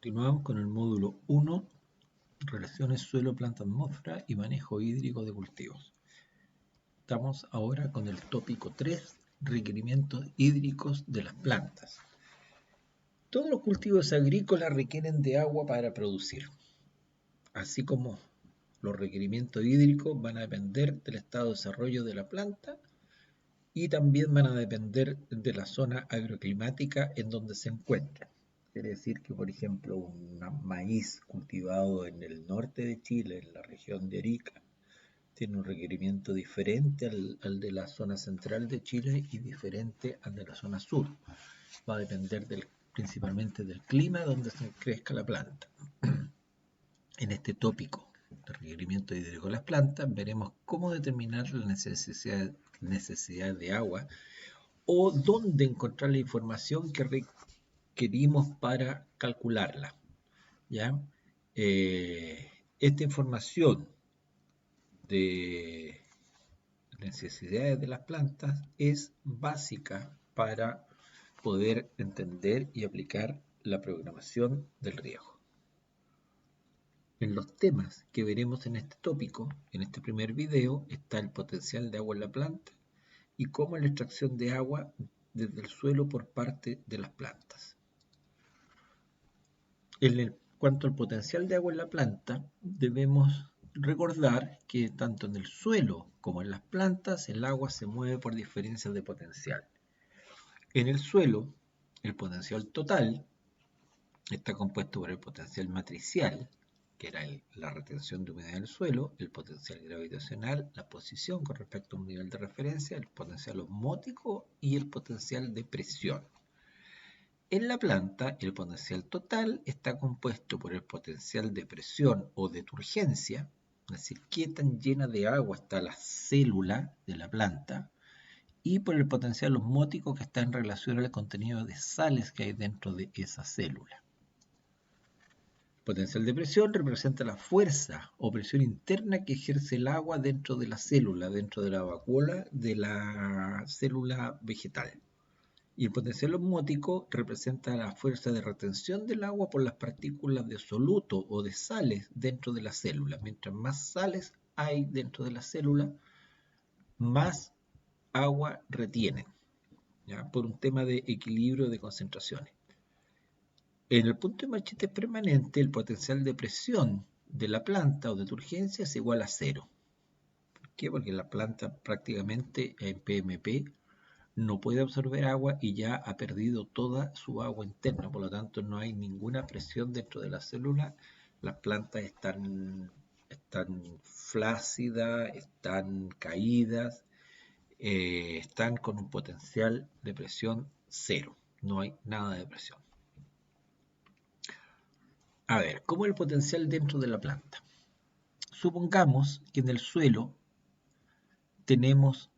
Continuamos con el módulo 1, relaciones suelo-planta-atmósfera y manejo hídrico de cultivos. Estamos ahora con el tópico 3, requerimientos hídricos de las plantas. Todos los cultivos agrícolas requieren de agua para producir, así como los requerimientos hídricos van a depender del estado de desarrollo de la planta y también van a depender de la zona agroclimática en donde se encuentra. Quiere decir que, por ejemplo, un maíz cultivado en el norte de Chile, en la región de Arica, tiene un requerimiento diferente al de la zona central de Chile y diferente al de la zona sur. Va a depender principalmente del clima donde se crezca la planta. En este tópico de requerimiento hídrico de las plantas, veremos cómo determinar la necesidad de agua o dónde encontrar la información que requerimos para calcularla. ¿Ya? Esta información de necesidades de las plantas es básica para poder entender y aplicar la programación del riego. En los temas que veremos en este tópico, en este primer video, está el potencial de agua en la planta y cómo la extracción de agua desde el suelo por parte de las plantas. En cuanto al potencial de agua en la planta, debemos recordar que tanto en el suelo como en las plantas el agua se mueve por diferencias de potencial. En el suelo, el potencial total está compuesto por el potencial matricial, que era la retención de humedad del suelo, el potencial gravitacional, la posición con respecto a un nivel de referencia, el potencial osmótico y el potencial de presión. En la planta, el potencial total está compuesto por el potencial de presión o de turgencia, es decir, qué tan llena de agua está la célula de la planta, y por el potencial osmótico que está en relación al contenido de sales que hay dentro de esa célula. Potencial de presión representa la fuerza o presión interna que ejerce el agua dentro de la célula, dentro de la vacuola de la célula vegetal. Y el potencial osmótico representa la fuerza de retención del agua por las partículas de soluto o de sales dentro de la célula. Mientras más sales hay dentro de la célula, más agua retienen, ¿ya? Por un tema de equilibrio de concentraciones. En el punto de machete permanente, el potencial de presión de la planta o de turgencia es igual a 0. ¿Por qué? Porque la planta prácticamente en PMP no puede absorber agua y ya ha perdido toda su agua interna, por lo tanto no hay ninguna presión dentro de la célula. Las plantas están flácidas, están caídas, están con un potencial de presión 0, no hay nada de presión. A ver, ¿cómo es el potencial dentro de la planta? Supongamos que en el suelo tenemos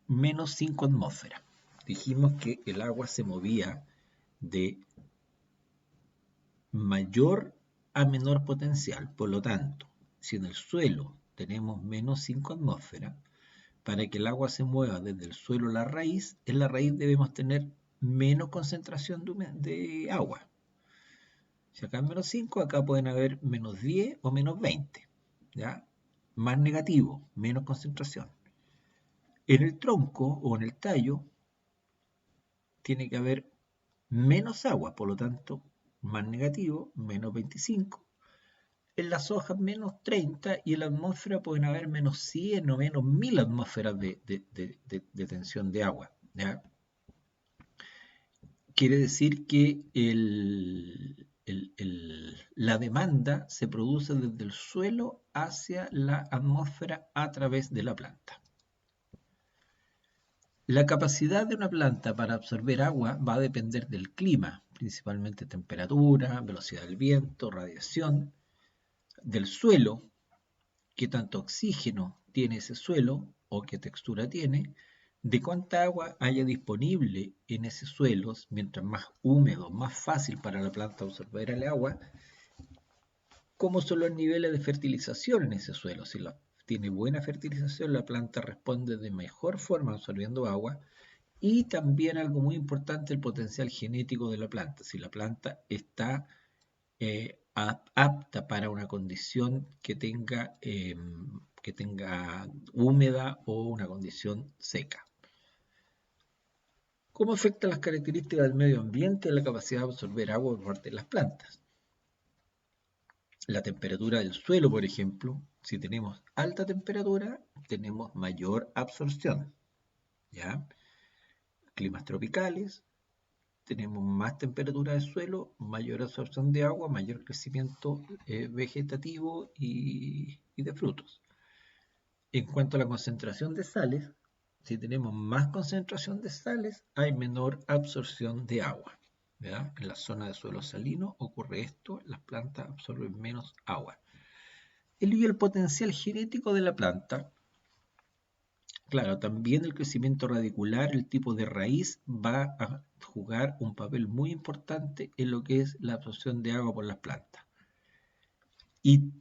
menos 5 atmósferas. Dijimos que el agua se movía de mayor a menor potencial. Por lo tanto, si en el suelo tenemos menos 5 atmósferas, para que el agua se mueva desde el suelo a la raíz, en la raíz debemos tener menos concentración de agua. Si acá es menos 5, acá pueden haber menos 10 o menos 20. ¿Ya? Más negativo, menos concentración. En el tronco o en el tallo tiene que haber menos agua, por lo tanto, más negativo, menos 25. En las hojas menos 30 y en la atmósfera pueden haber menos 100 o menos 1000 atmósferas de tensión de agua. ¿Ya? Quiere decir que la demanda se produce desde el suelo hacia la atmósfera a través de la planta. La capacidad de una planta para absorber agua va a depender del clima, principalmente temperatura, velocidad del viento, radiación, del suelo, qué tanto oxígeno tiene ese suelo o qué textura tiene, de cuánta agua haya disponible en ese suelo, mientras más húmedo, más fácil para la planta absorber el agua, cómo son los niveles de fertilización en ese suelo. Si tiene buena fertilización, la planta responde de mejor forma absorbiendo agua. Y también algo muy importante, el potencial genético de la planta. Si la planta está apta para una condición que tenga húmeda o una condición seca. ¿Cómo afectan las características del medio ambiente la capacidad de absorber agua por parte de las plantas? La temperatura del suelo, por ejemplo, si tenemos alta temperatura, tenemos mayor absorción. ¿Ya? Climas tropicales, tenemos más temperatura del suelo, mayor absorción de agua, mayor crecimiento vegetativo y de frutos. En cuanto a la concentración de sales, si tenemos más concentración de sales, hay menor absorción de agua. ¿Ya? En la zona de suelo salino ocurre esto, las plantas absorben menos agua. El potencial genético de la planta. Claro, también el crecimiento radicular, el tipo de raíz, va a jugar un papel muy importante en lo que es la absorción de agua por las plantas. Y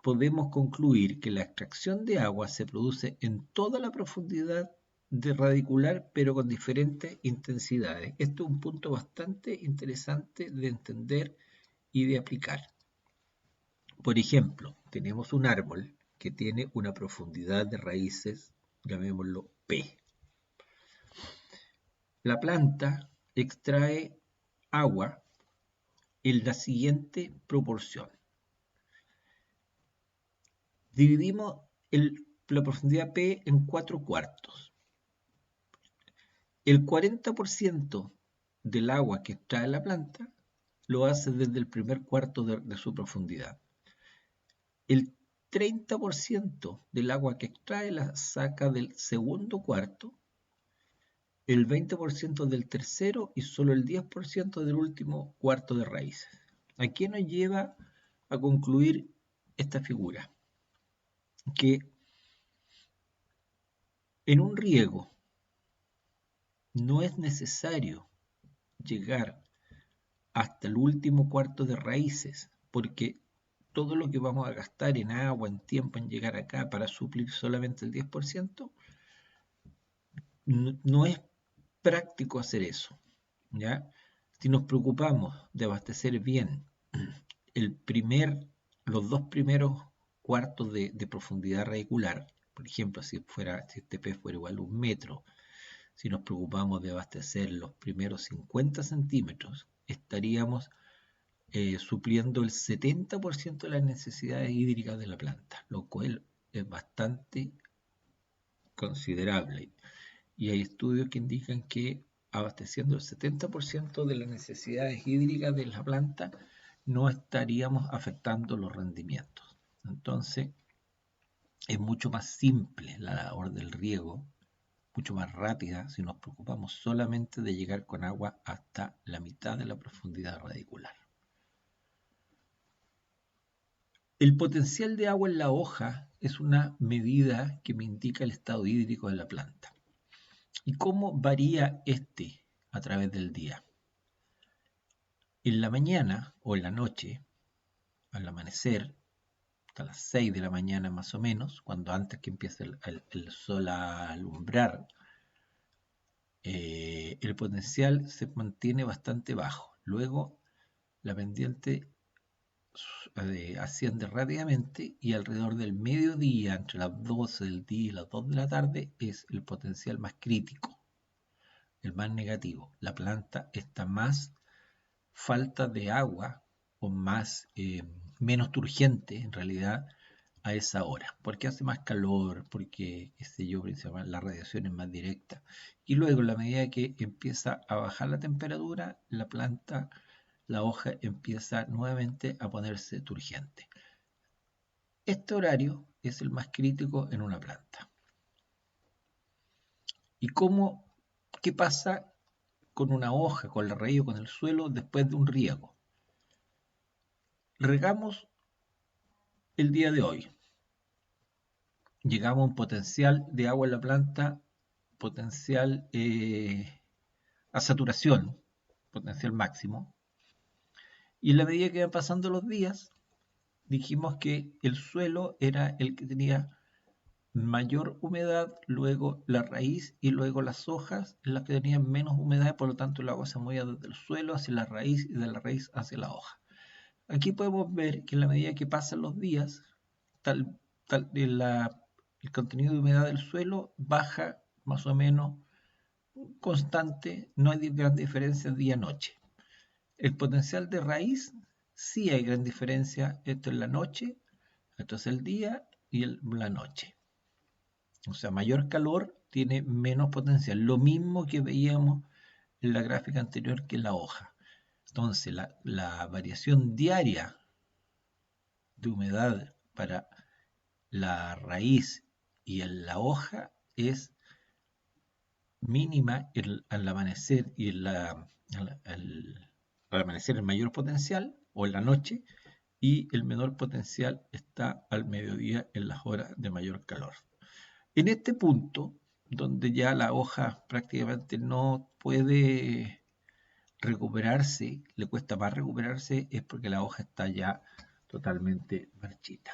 podemos concluir que la extracción de agua se produce en toda la profundidad de radicular, pero con diferentes intensidades. Esto es un punto bastante interesante de entender y de aplicar. Por ejemplo, tenemos un árbol que tiene una profundidad de raíces, llamémoslo P. La planta extrae agua en la siguiente proporción. Dividimos la profundidad P en 4/4. El 40% del agua que extrae la planta lo hace desde el primer cuarto de su profundidad. El 30% del agua que extrae la saca del segundo cuarto, el 20% del tercero y solo el 10% del último cuarto de raíces. ¿A qué nos lleva a concluir esta figura? Que en un riego no es necesario llegar hasta el último cuarto de raíces, porque todo lo que vamos a gastar en agua, en tiempo, en llegar acá para suplir solamente el 10%, no es práctico hacer eso. ¿Ya? Si nos preocupamos de abastecer bien los dos primeros cuartos de profundidad radicular, por ejemplo, si este P fuera igual a 1 metro, si nos preocupamos de abastecer los primeros 50 centímetros, estaríamos supliendo el 70% de las necesidades hídricas de la planta, lo cual es bastante considerable. Y hay estudios que indican que abasteciendo el 70% de las necesidades hídricas de la planta, no estaríamos afectando los rendimientos. Entonces, es mucho más simple la labor del riego, mucho más rápida si nos preocupamos solamente de llegar con agua hasta la mitad de la profundidad radicular. El potencial de agua en la hoja es una medida que me indica el estado hídrico de la planta. ¿Y cómo varía este a través del día? En la mañana o en la noche, al amanecer, hasta las 6 de la mañana más o menos, cuando antes que empiece el sol a alumbrar, el potencial se mantiene bastante bajo. Luego la pendiente asciende rápidamente y alrededor del mediodía, entre las 12 del día y las 2 de la tarde, es el potencial más crítico, el más negativo. La planta está más falta de agua o menos turgente en realidad a esa hora, porque hace más calor, porque, qué sé yo, principalmente la radiación es más directa. Y luego, a la medida que empieza a bajar la temperatura, la planta, la hoja empieza nuevamente a ponerse turgente. Este horario es el más crítico en una planta. ¿Y qué pasa con una hoja, con la raíz o con el suelo después de un riego? Regamos el día de hoy. Llegamos a un potencial de agua en la planta, potencial a saturación, potencial máximo. Y en la medida que van pasando los días, dijimos que el suelo era el que tenía mayor humedad, luego la raíz y luego las hojas, las que tenían menos humedad, por lo tanto el agua se movía desde el suelo hacia la raíz y de la raíz hacia la hoja. Aquí podemos ver que en la medida que pasan los días, el contenido de humedad del suelo baja más o menos constante, no hay gran diferencia día-noche. El potencial de raíz, sí hay gran diferencia, esto es la noche, esto es el día y la noche. O sea, mayor calor tiene menos potencial, lo mismo que veíamos en la gráfica anterior que en la hoja. Entonces, la variación diaria de humedad para la raíz y en la hoja es mínima al amanecer y al amanecer el mayor potencial o en la noche, y el menor potencial está al mediodía en las horas de mayor calor. En este punto, donde ya la hoja prácticamente no puede recuperarse, le cuesta más recuperarse, es porque la hoja está ya totalmente marchita.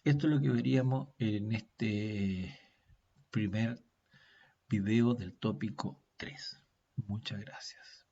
Esto es lo que veríamos en este primer video del tópico 3. Muchas gracias.